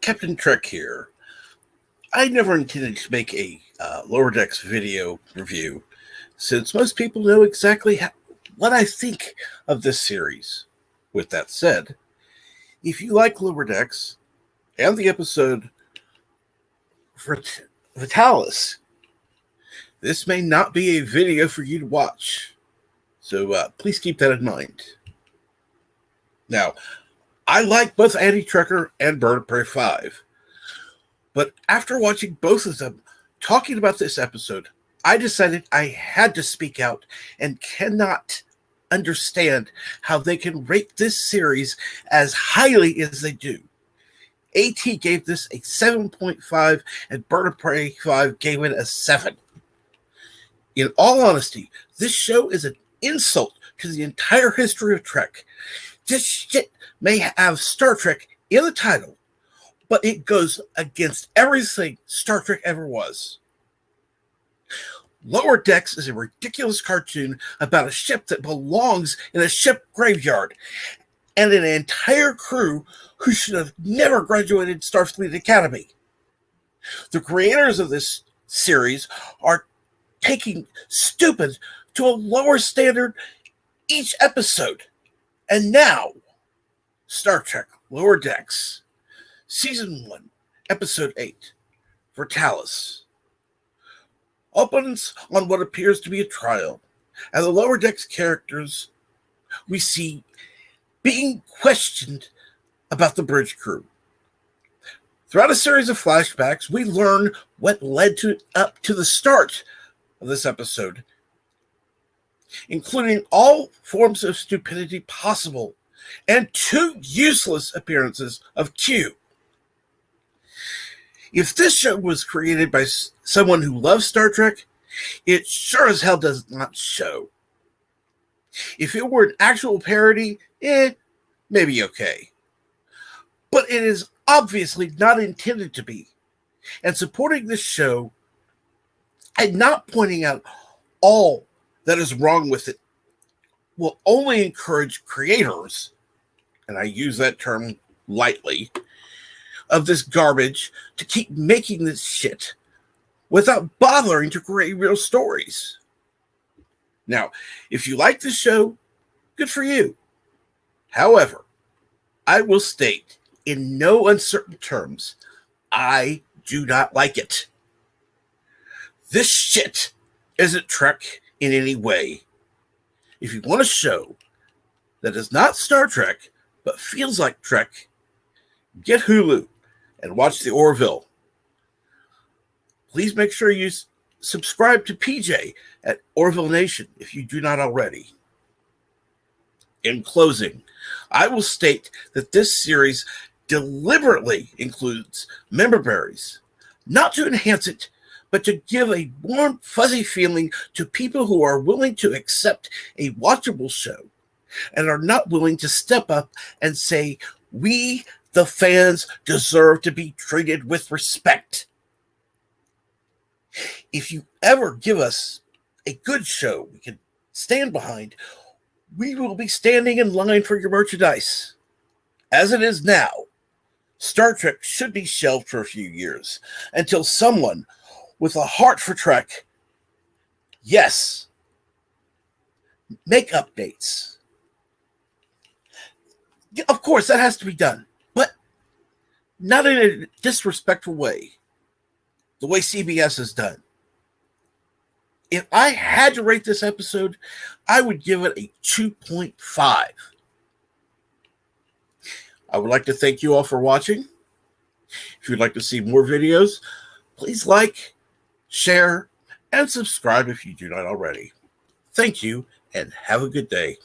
Captain Trek here. I never intended to make a Lower Decks video review, since most people know exactly what I think of this series. With that said, if you like Lower Decks and the episode Veritas, this may not be a video for you to watch. So please keep that in mind. Now, I like both Anti-Trekker and BirdOPrey5. But after watching both of them talking about this episode, I decided I had to speak out and cannot understand how they can rate this series as highly as they do. AT gave this a 7.5 and BirdOPrey5 gave it a 7. In all honesty, this show is an insult to the entire history of Trek. This shit may have Star Trek in the title, but it goes against everything Star Trek ever was. Lower Decks is a ridiculous cartoon about a ship that belongs in a ship graveyard and an entire crew who should have never graduated Starfleet Academy. The creators of this series are taking stupid to a lower standard each episode. And now, Star Trek Lower Decks, Season 1, Episode 8, Veritas, opens on what appears to be a trial, and the Lower Decks characters we see being questioned about the bridge crew. Throughout a series of flashbacks, we learn what led up to the start of this episode, including all forms of stupidity possible and 2 useless appearances of Q. If this show was created by someone who loves Star Trek, it sure as hell does not show. If it were an actual parody, maybe okay. But it is obviously not intended to be. And supporting this show and not pointing out all that is wrong with it will only encourage creators, and I use that term lightly, of this garbage to keep making this shit without bothering to create real stories. Now, if you like this show, good for you. However, I will state in no uncertain terms, I do not like it. This shit isn't Trek in any way. If you want a show that is not Star Trek, but feels like Trek, get Hulu and watch The Orville. Please make sure you subscribe to PJ at Orville Nation if you do not already. In closing, I will state that this series deliberately includes member berries, not to enhance it, but to give a warm, fuzzy feeling to people who are willing to accept a watchable show and are not willing to step up and say, we, the fans, deserve to be treated with respect. If you ever give us a good show we can stand behind, we will be standing in line for your merchandise. As it is now, Star Trek should be shelved for a few years until someone with a heart for Trek, yes, make updates. Of course, that has to be done, but not in a disrespectful way, the way CBS has done. If I had to rate this episode, I would give it a 2.5. I would like to thank you all for watching. If you'd like to see more videos, please like, share, and subscribe if you do not already. Thank you, and have a good day.